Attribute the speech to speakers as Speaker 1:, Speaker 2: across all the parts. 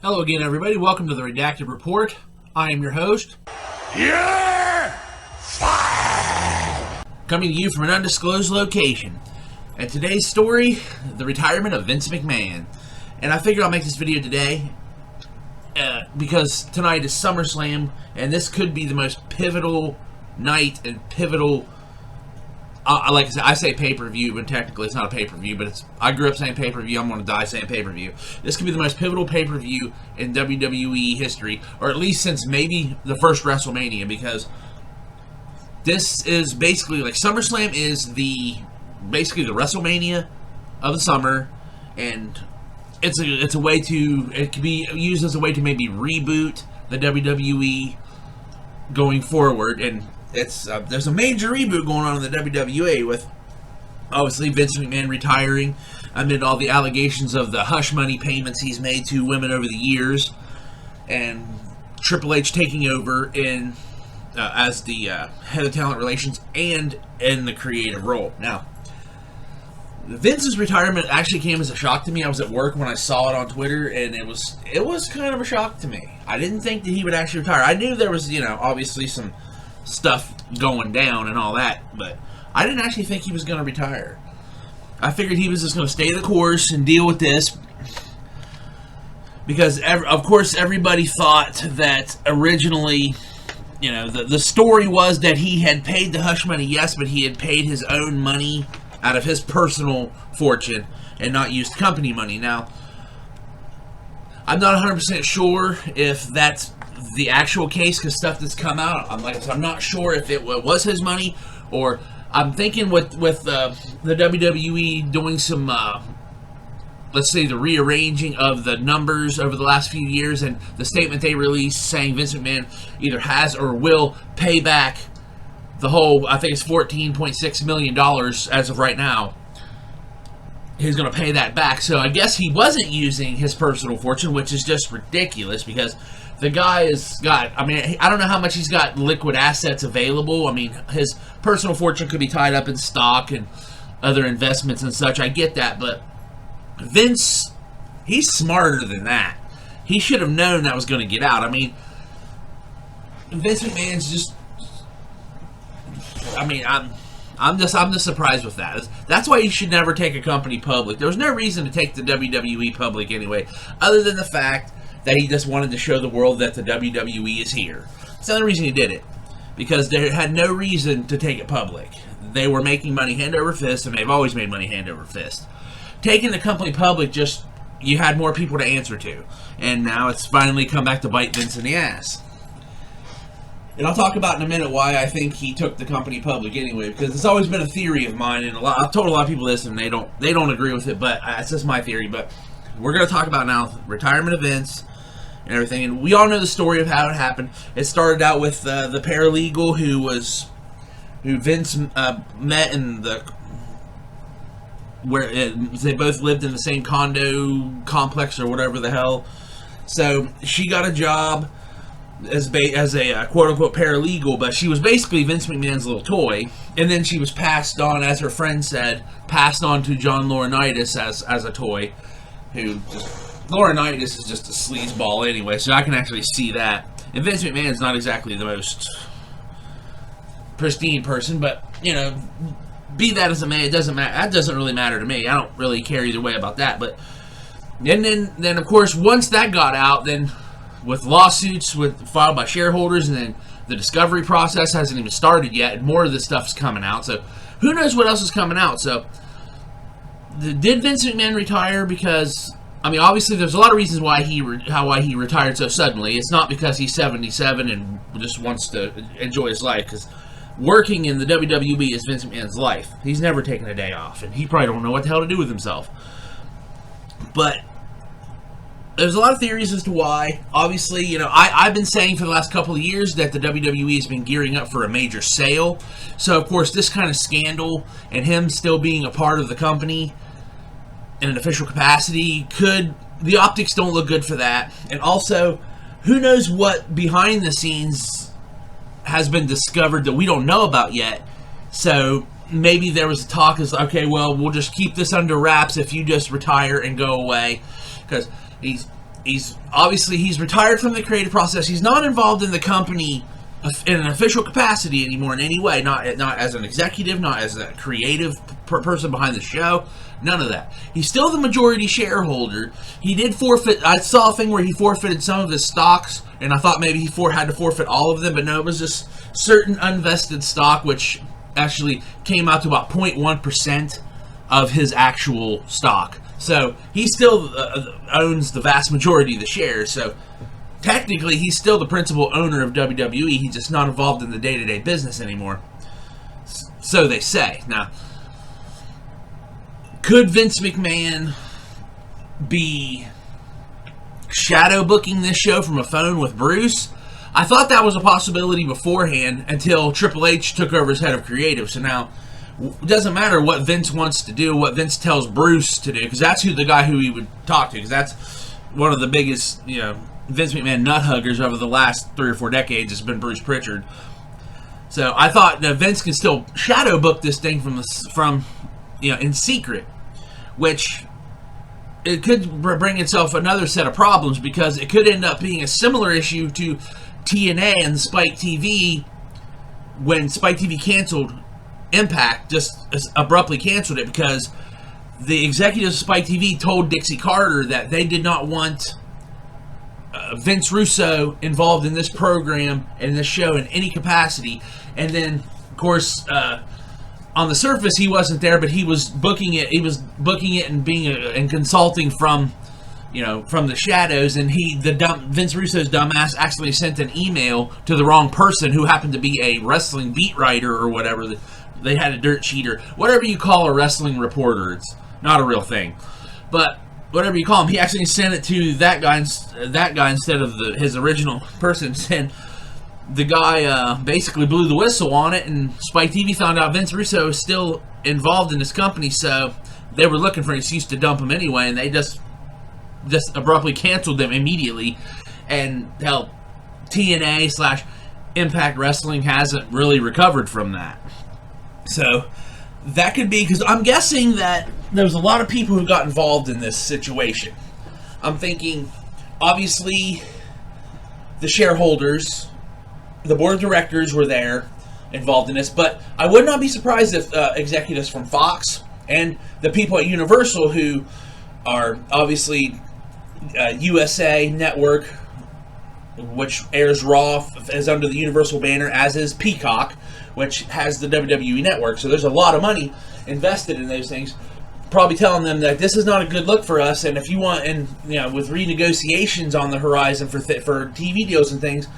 Speaker 1: Hello again, everybody. Welcome to the Redacted Report. I am your host.
Speaker 2: You're fired!
Speaker 1: Coming to you from an undisclosed location. And today's story, the retirement of Vince McMahon. And I figured I'll make this video today because tonight is SummerSlam, and this could be the most pivotal night and pivotal. Like I said, I say pay-per-view, but technically it's not a pay-per-view, but I grew up saying pay-per-view, I'm going to die saying pay-per-view. This could be the most pivotal pay-per-view in WWE history, or at least since maybe the first WrestleMania, because this is basically, like, SummerSlam is basically the WrestleMania of the summer, and it's a way to, it could be used as a way to maybe reboot the WWE going forward, and there's a major reboot going on in the WWE with obviously Vince McMahon retiring amid all the allegations of the hush money payments he's made to women over the years, and Triple H taking over as the head of talent relations and in the creative role. Now, Vince's retirement actually came as a shock to me. I was at work when I saw it on Twitter, and it was kind of a shock to me. I didn't think that he would actually retire. I knew there was, obviously some stuff going down and all that, but I didn't actually think he was going to retire. I figured he was just going to stay the course and deal with this, because of course everybody thought that originally, the story was that he had paid the hush money, yes, but he had paid his own money out of his personal fortune and not used company money. Now, I'm not 100% sure if that's the actual case, because stuff that's come out, I'm not sure if it was his money, or I'm thinking with the WWE doing some let's say the rearranging of the numbers over the last few years, and the statement they released saying Vince McMahon either has or will pay back the whole, I think it's $14.6 million as of right now. He's going to pay that back. So I guess he wasn't using his personal fortune, which is just ridiculous, because the guy has got, I don't know how much he's got liquid assets available. His personal fortune could be tied up in stock and other investments and such. I get that, but Vince, he's smarter than that. He should have known that was going to get out. Vince McMahon's just, I'm just surprised with that. That's why you should never take a company public. There was no reason to take the WWE public anyway, other than the fact that he just wanted to show the world that the WWE is here. That's the only reason he did it, because they had no reason to take it public. They were making money hand over fist, and they've always made money hand over fist. Taking the company public, just, you had more people to answer to, and now it's finally come back to bite Vince in the ass. And I'll talk about in a minute why I think he took the company public anyway, because it's always been a theory of mine, and I've told a lot of people this, and they don't agree with it, but it's just my theory. But we're going to talk about now retirement of Vince and everything, and we all know the story of how it happened. It started out with the paralegal who Vince met in where they both lived in the same condo complex or whatever the hell. So she got a job as a quote-unquote paralegal, but she was basically Vince McMahon's little toy, and then she was passed on, as her friend said, passed on to John Laurinaitis as a toy, Laurinaitis is just a sleazeball anyway, so I can actually see that. And Vince McMahon's not exactly the most pristine person, but, be that as it may, it doesn't matter. That doesn't really matter to me. I don't really care either way about that, but and then of course, once that got out, then with lawsuits filed by shareholders, and then the discovery process hasn't even started yet, and more of this stuff's coming out, so who knows what else is coming out. So did Vince McMahon retire? Because obviously there's a lot of reasons why he retired so suddenly. It's not because he's 77 and just wants to enjoy his life, because working in the WWE is Vince McMahon's life. He's never taken a day off, and he probably don't know what the hell to do with himself. But there's a lot of theories as to why. Obviously, I've been saying for the last couple of years that the WWE has been gearing up for a major sale. So, of course, this kind of scandal and him still being a part of the company in an official capacity, the optics don't look good for that. And also, who knows what behind the scenes has been discovered that we don't know about yet. So maybe there was a talk is, okay, well, we'll just keep this under wraps if you just retire and go away. Because he's retired from the creative process. He's not involved in the company in an official capacity anymore in any way. Not as an executive, not as a creative person behind the show. None of that. He's still the majority shareholder. He did forfeit. I saw a thing where he forfeited some of his stocks, and I thought maybe he had to forfeit all of them, but no, it was just certain unvested stock, which actually came out to about 0.1% of his actual stock. So he still owns the vast majority of the shares. So technically, he's still the principal owner of WWE. He's just not involved in the day-to-day business anymore. So they say. Now, could Vince McMahon be shadow booking this show from a phone with Bruce? I thought that was a possibility beforehand until Triple H took over as head of creative. So now, it doesn't matter what Vince wants to do, what Vince tells Bruce to do, because that's the guy who he would talk to, because that's one of the biggest, Vince McMahon nut huggers over the last 3 or 4 decades has been Bruce Pritchard. So I thought Vince can still shadow book this thing from in secret, which it could bring itself another set of problems, because it could end up being a similar issue to TNA and Spike TV when Spike TV canceled Impact, just abruptly canceled it, because the executives of Spike TV told Dixie Carter that they did not want Vince Russo involved in this program and this show in any capacity. And then, of course, on the surface he wasn't there, but he was booking it. He was booking it and being and consulting from the shadows. And Vince Russo's dumbass actually sent an email to the wrong person, who happened to be a wrestling beat writer or whatever. They had a dirt sheet or whatever you call a wrestling reporter. It's not a real thing, but whatever you call him, he actually sent it to that guy instead of his original person. And the guy basically blew the whistle on it, and Spike TV found out Vince Russo was still involved in this company, so they were looking for an excuse to dump him anyway, and they just abruptly canceled them immediately. And hell, TNA / Impact Wrestling hasn't really recovered from that. So that could be, because I'm guessing that there's a lot of people who got involved in this situation. I'm thinking, obviously, the shareholders, the board of directors were there, involved in this, but I would not be surprised if executives from Fox and the people at Universal, who are obviously USA Network, which airs Raw, is under the Universal banner, as is Peacock, which has the WWE Network. So there's a lot of money invested in those things. Probably telling them that this is not a good look for us, and if you want, and with renegotiations on the horizon for TV deals and things,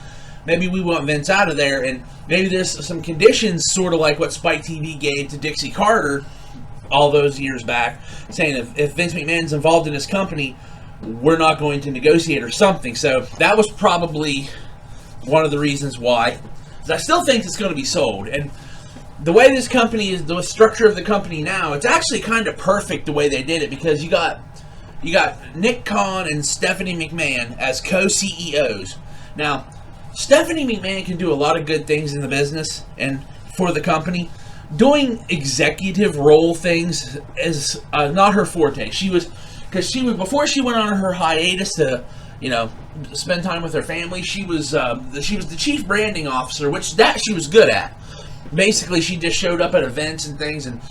Speaker 1: maybe we want Vince out of there. And maybe there's some conditions, sort of like what Spike TV gave to Dixie Carter all those years back, saying if Vince McMahon's involved in this company, we're not going to negotiate or something. So that was probably one of the reasons why. I still think it's going to be sold. And the way this company is, the structure of the company now, it's actually kind of perfect the way they did it, because you got Nick Khan and Stephanie McMahon as co-CEOs. Now, Stephanie McMahon can do a lot of good things in the business and for the company. Doing executive role things is not her forte. Before she went on her hiatus to spend time with her family, she was the chief branding officer, which she was good at. Basically, she just showed up at events and things, and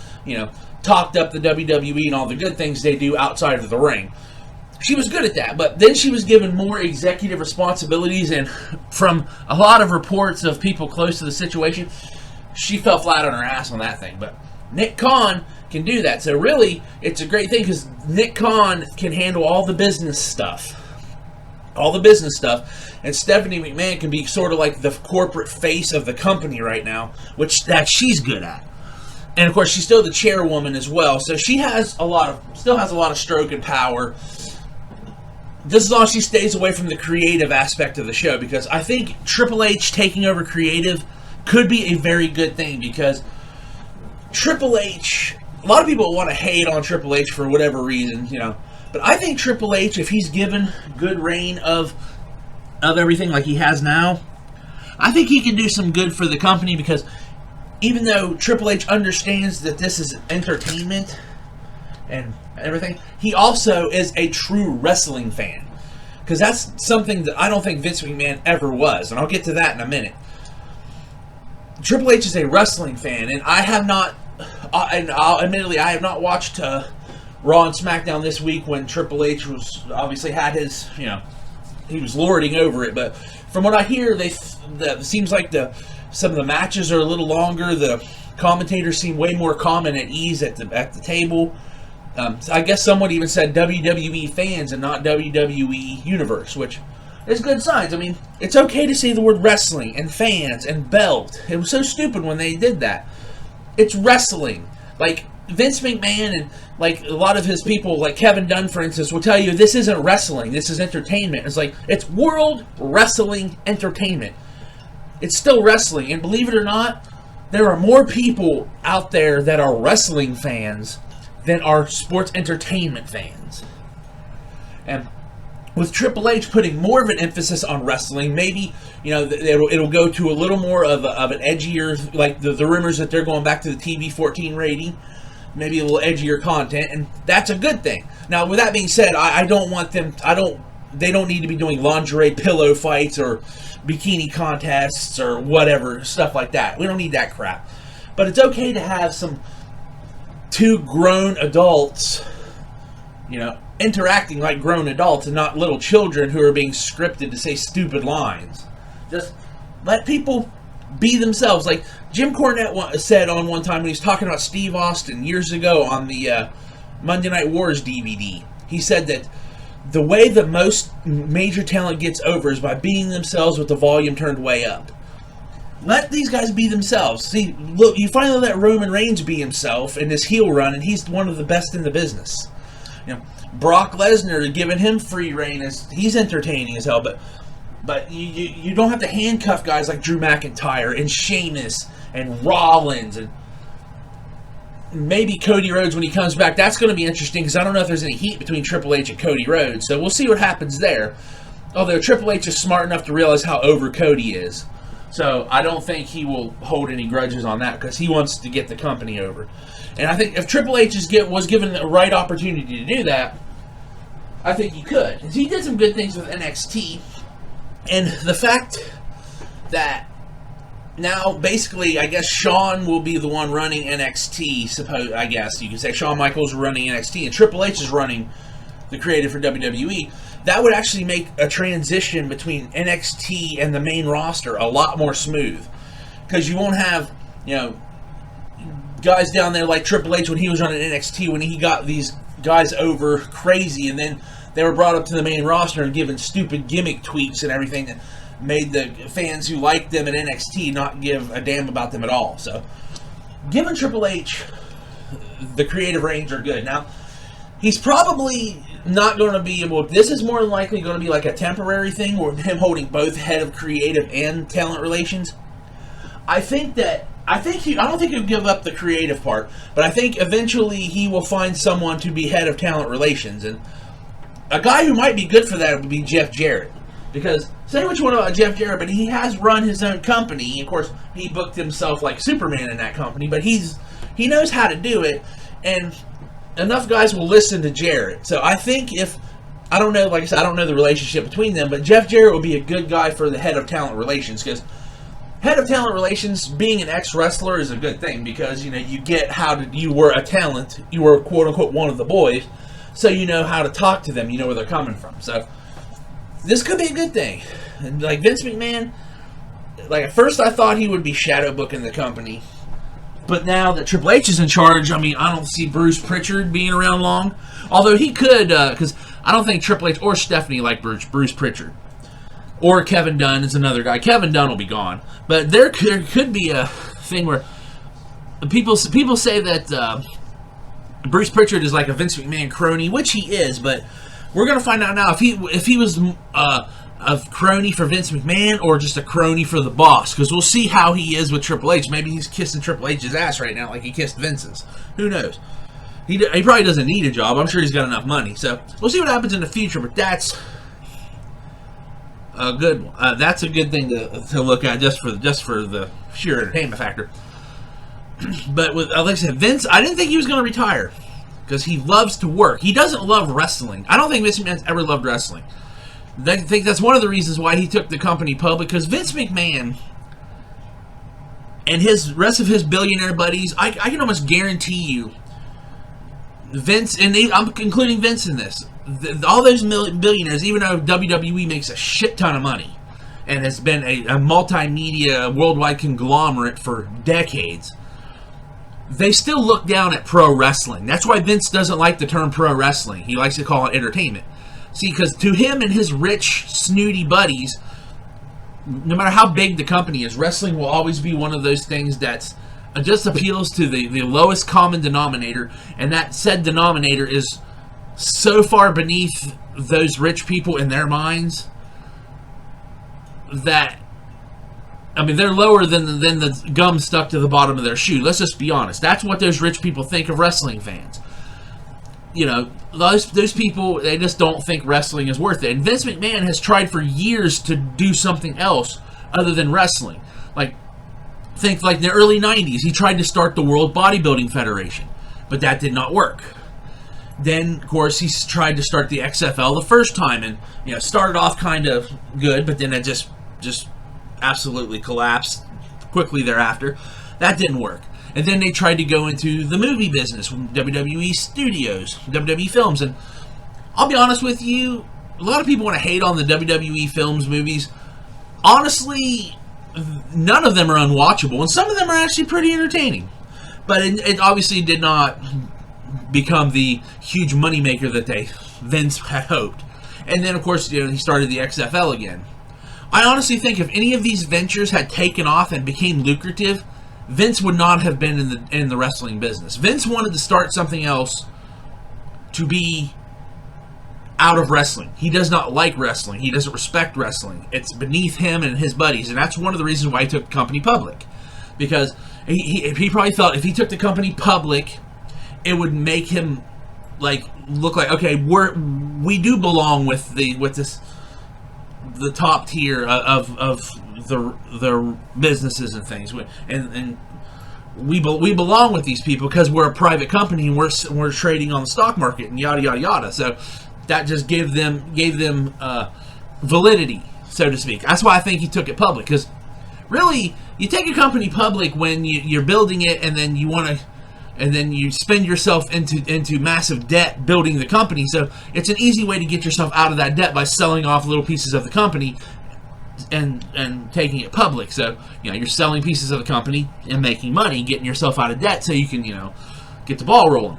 Speaker 1: talked up the WWE and all the good things they do outside of the ring. She was good at that, but then she was given more executive responsibilities, and from a lot of reports of people close to the situation, she fell flat on her ass on that thing. But Nick Khan can do that, so really, it's a great thing, because Nick Khan can handle all the business stuff. And Stephanie McMahon can be sort of like the corporate face of the company right now, which she's good at. And of course, she's still the chairwoman as well, so she still has a lot of stroke and power. This is all she stays away from the creative aspect of the show, because I think Triple H taking over creative could be a very good thing, because Triple H, a lot of people want to hate on Triple H for whatever reason, but I think Triple H, if he's given good reign of everything like he has now, I think he can do some good for the company, because even though Triple H understands that this is entertainment and everything, he also is a true wrestling fan. because that's something that I don't think Vince McMahon ever was, and I'll get to that in a minute. Triple H is a wrestling fan, and I have not, and admittedly, I have not watched Raw and SmackDown this week when Triple H was obviously had his, he was lording over it. But from what I hear, it seems like some of the matches are a little longer. The commentators seem way more calm and at ease at the table. So I guess someone even said WWE fans and not WWE Universe, which is good signs. I mean, it's okay to say the word wrestling and fans and belt. It was so stupid when they did that. It's wrestling. Like, Vince McMahon and like a lot of his people, like Kevin Dunn, for instance, will tell you this isn't wrestling, this is entertainment. It's like, it's World Wrestling Entertainment. It's still wrestling, and believe it or not, there are more people out there that are wrestling fans than are sports entertainment fans. And with Triple H putting more of an emphasis on wrestling, maybe, it'll go to a little more of an edgier, like the rumors that they're going back to the TV 14 rating, maybe a little edgier content, and that's a good thing. Now, with that being said, I don't want them, they don't need to be doing lingerie pillow fights or bikini contests or whatever, stuff like that. We don't need that crap. But it's okay to have two grown adults, interacting like grown adults and not little children who are being scripted to say stupid lines. Just let people be themselves. Like Jim Cornette said on one time when he was talking about Steve Austin years ago on the Monday Night Wars DVD. He said that the way that most major talent gets over is by being themselves with the volume turned way up. Let these guys be themselves. See, look, you finally let Roman Reigns be himself in his heel run, and he's one of the best in the business. Brock Lesnar, giving him free reign, he's entertaining as hell, but you don't have to handcuff guys like Drew McIntyre and Sheamus and Rollins and maybe Cody Rhodes when he comes back. That's going to be interesting because I don't know if there's any heat between Triple H and Cody Rhodes, so we'll see what happens there. Although Triple H is smart enough to realize how over Cody is, so I don't think he will hold any grudges on that because he wants to get the company over. And I think if Triple H was given the right opportunity to do that, I think he could. He did some good things with NXT, and the fact that now, basically, I guess Shawn will be the one running NXT, I guess you can say Shawn Michaels running NXT, and Triple H is running the creative for WWE. That would actually make a transition between NXT and the main roster a lot more smooth. Because you won't have, guys down there like Triple H when he was running NXT, when he got these guys over crazy, and then they were brought up to the main roster and given stupid gimmick tweets and everything that made the fans who liked them at NXT not give a damn about them at all. So, giving Triple H the creative range are good. Now, he's probably not going to be able... This is more than likely going to be like a temporary thing where him holding both head of creative and talent relations. I don't think he'll give up the creative part, but I think eventually he will find someone to be head of talent relations. And a guy who might be good for that would be Jeff Jarrett. Because, say what you want about Jeff Jarrett, but he has run his own company. Of course, he booked himself like Superman in that company, but he knows how to do it, and enough guys will listen to Jarrett. So I think I don't know, like I said, I don't know the relationship between them, but Jeff Jarrett would be a good guy for the head of talent relations, because head of talent relations, being an ex-wrestler is a good thing, because, you get you were a talent, you were quote-unquote one of the boys, so you know how to talk to them, you know where they're coming from. So this could be a good thing. And like Vince McMahon, like at first I thought he would be shadow booking the company, but now that Triple H is in charge, I don't see Bruce Pritchard being around long. Although he could, because I don't think Triple H or Stephanie like Bruce Pritchard. Or Kevin Dunn is another guy. Kevin Dunn will be gone. But there could be a thing where people say that Bruce Pritchard is like a Vince McMahon crony, which he is, but we're going to find out now if he was a crony for Vince McMahon or just a crony for the boss, because we'll see how he is with Triple H. Maybe he's kissing Triple H's ass right now like he kissed Vince's. Who knows? He probably doesn't need a job. I'm sure he's got enough money. So we'll see what happens in the future, but that's a good one. That's a good thing to look at just for the sheer entertainment factor. But with, like I said, Vince, I didn't think he was going to retire because he loves to work. He doesn't love wrestling. I don't think Vince McMahon's ever loved wrestling. I think that's one of the reasons why he took the company public, because Vince McMahon and his rest of his billionaire buddies, I can almost guarantee you, Vince, and I'm including Vince in this, all those billionaires, even though WWE makes a shit ton of money and has been a multimedia worldwide conglomerate for decades, they still look down at pro wrestling. That's why Vince doesn't like the term pro wrestling. He likes to call it entertainment. See, because to him and his rich, snooty buddies, no matter how big the company is, wrestling will always be one of those things that just appeals to the lowest common denominator, and that said denominator is so far beneath those rich people in their minds that, I mean, they're lower than the gum stuck to the bottom of their shoe. Let's just be honest. That's what those rich people think of wrestling fans. You know, those people, they just don't think wrestling is worth it. And Vince McMahon has tried for years to do something else other than wrestling. Like, think like the early 90s, he tried to start the World Bodybuilding Federation, but that did not work. Then, of course, he tried to start the XFL the first time, and, you know, started off kind of good, but then it just absolutely collapsed quickly thereafter. That didn't work. And then they tried to go into the movie business, WWE Studios, WWE Films. And I'll be honest with you, a lot of people want to hate on the WWE Films movies. Honestly, none of them are unwatchable, and some of them are actually pretty entertaining. But it obviously did not become the huge moneymaker that Vince had hoped. And then, of course, you know, he started the XFL again. I honestly think if any of these ventures had taken off and became lucrative, Vince would not have been in the wrestling business. Vince wanted to start something else to be out of wrestling. He does not like wrestling. He doesn't respect wrestling. It's beneath him and his buddies, and that's one of the reasons why he took the company public. Because he probably thought if he took the company public, it would make him like look like, okay, we do belong with the top tier of the businesses and things, and we belong with these people because we're a private company and we're trading on the stock market and yada yada yada. So that just gave them validity, so to speak. That's why I think he took it public, because really, you take a company public when you're building it, and then you spend yourself into massive debt building the company. So it's an easy way to get yourself out of that debt by selling off little pieces of the company and taking it public. So, you know, you're selling pieces of the company and making money, getting yourself out of debt so you can, you know, get the ball rolling.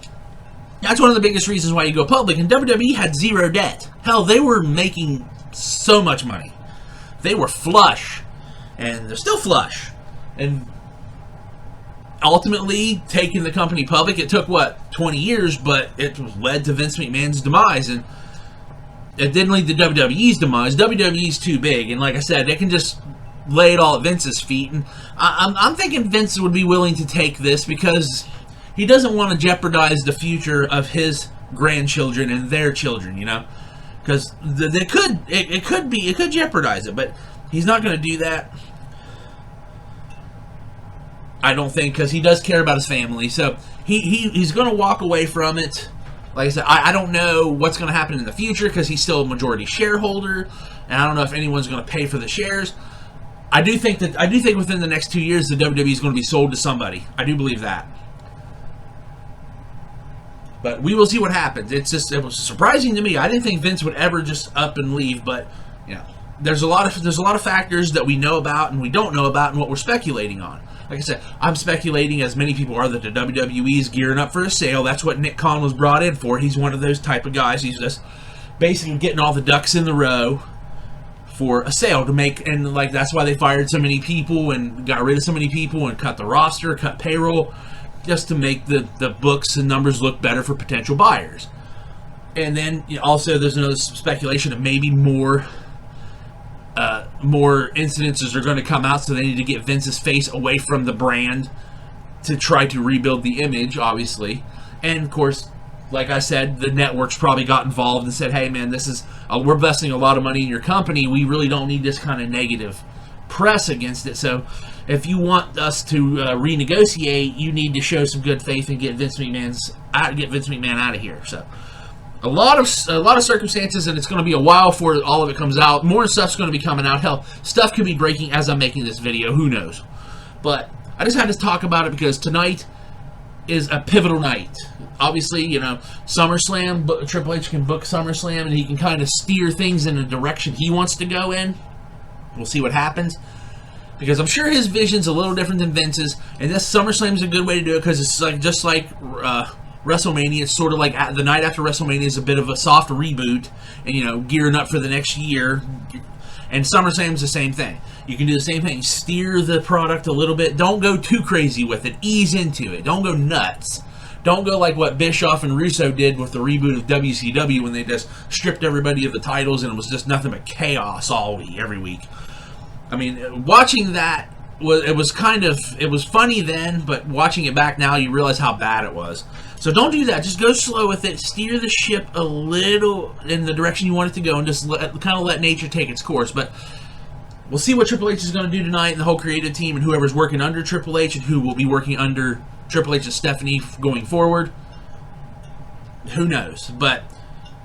Speaker 1: That's one of the biggest reasons why you go public. And WWE had zero debt. Hell, they were making so much money. They were flush. And they're still flush. And ultimately, taking the company public, it took, 20 years, but it led to Vince McMahon's demise. And it didn't lead to WWE's demise. WWE's too big. And like I said, they can just lay it all at Vince's feet. And I'm thinking Vince would be willing to take this because he doesn't want to jeopardize the future of his grandchildren and their children, you know? Because it could jeopardize it, but he's not going to do that. I don't think, because he does care about his family. So he's going to walk away from it. Like I said, I don't know what's going to happen in the future because he's still a majority shareholder, and I don't know if anyone's going to pay for the shares. I do think within the next 2 years the WWE is going to be sold to somebody. I do believe that. But we will see what happens. It was surprising to me. I didn't think Vince would ever just up and leave, but you know, there's a lot of factors that we know about and we don't know about and what we're speculating on. Like I said, I'm speculating, as many people are, that the WWE is gearing up for a sale. That's what Nick Khan was brought in for. He's one of those type of guys. He's just basically getting all the ducks in the row for a sale to make, and like that's why they fired so many people and got rid of so many people and cut the roster, cut payroll, just to make the books and numbers look better for potential buyers. And then, you know, also there's another speculation of maybe more incidences are going to come out, so they need to get Vince's face away from the brand to try to rebuild the image, obviously. And of course, like I said, the networks probably got involved and said, hey man, this is we're investing a lot of money in your company, we really don't need this kind of negative press against it. So if you want us to renegotiate, you need to show some good faith and get Vince McMahon out of here. So a lot of circumstances, and it's going to be a while before all of it comes out. More stuff's going to be coming out. Hell, stuff could be breaking as I'm making this video. Who knows? But I just had to talk about it because tonight is a pivotal night. Obviously, you know, SummerSlam, Triple H can book SummerSlam, and he can kind of steer things in the direction he wants to go in. We'll see what happens. Because I'm sure his vision's a little different than Vince's, and this SummerSlam is a good way to do it because it's like just like WrestleMania. It's sort of like the night after WrestleMania is a bit of a soft reboot, and you know, gearing up for the next year. And SummerSlam's the same thing. You can do the same thing. Steer the product a little bit. Don't go too crazy with it. Ease into it. Don't go nuts. Don't go like what Bischoff and Russo did with the reboot of WCW when they just stripped everybody of the titles and it was just nothing but chaos every week. I mean, watching that, it was funny then, but watching it back now, you realize how bad it was. So don't do that. Just go slow with it. Steer the ship a little in the direction you want it to go, and just kind of let nature take its course. But we'll see what Triple H is going to do tonight, and the whole creative team, and whoever's working under Triple H, and who will be working under Triple H and Stephanie going forward. Who knows? But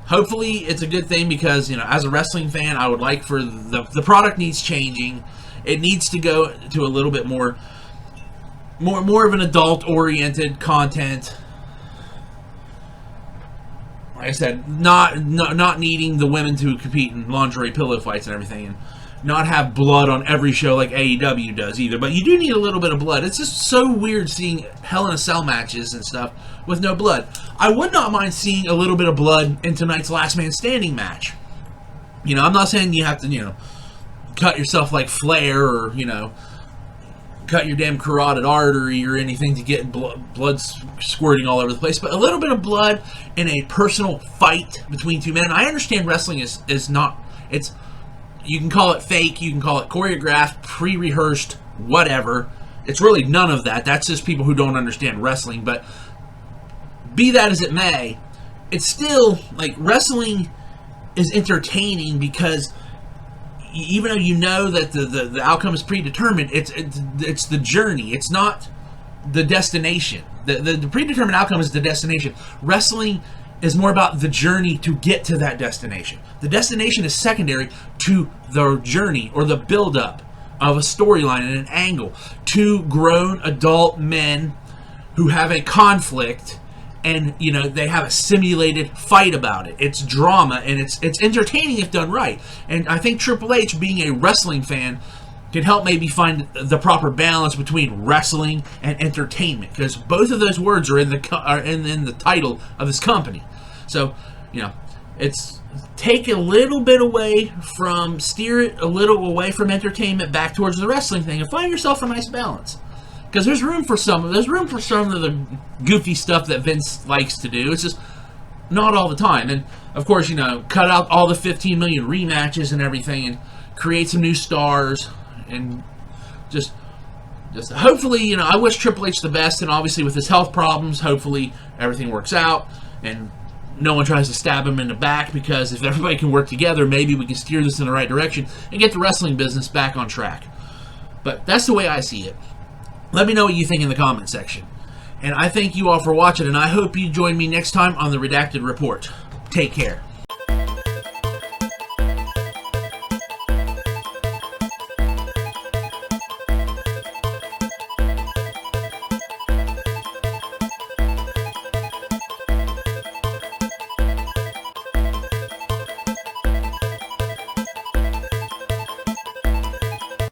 Speaker 1: hopefully it's a good thing because, you know, as a wrestling fan, I would like for the product needs changing. It needs to go to a little bit more of an adult-oriented content. Like I said, not needing the women to compete in lingerie pillow fights and everything, and not have blood on every show like AEW does either. But you do need a little bit of blood. It's just so weird seeing Hell in a Cell matches and stuff with no blood. I would not mind seeing a little bit of blood in tonight's Last Man Standing match. You know, I'm not saying you have to, you know, cut yourself like Flair or, you know, cut your damn carotid artery or anything to get blood squirting all over the place, but a little bit of blood in a personal fight between two men. I understand wrestling is not, it's, you can call it fake, you can call it choreographed, pre-rehearsed, whatever. It's really none of that. That's just people who don't understand wrestling. But be that as it may, it's still, like, wrestling is entertaining because even though you know that the outcome is predetermined, it's the journey. It's not the destination. The predetermined outcome is the destination. Wrestling is more about the journey to get to that destination. The destination is secondary to the journey or the build-up of a storyline and an angle. Two grown adult men who have a conflict, and you know they have a simulated fight about it. It's drama and it's entertaining if done right. And I think Triple H, being a wrestling fan, can help maybe find the proper balance between wrestling and entertainment, because both of those words are in the title of his company. So, you know, it's take a little bit away from, steer it a little away from entertainment back towards the wrestling thing, and find yourself a nice balance. Because there's room for some of the goofy stuff that Vince likes to do. It's just not all the time. And of course, you know, cut out all the 15 million rematches and everything, and create some new stars. And just hopefully, you know, I wish Triple H the best, and obviously with his health problems, hopefully everything works out and no one tries to stab him in the back, because if everybody can work together, maybe we can steer this in the right direction and get the wrestling business back on track. But that's the way I see it. Let me know what you think in the comment section. And I thank you all for watching, and I hope you join me next time on the Redacted Report. Take care.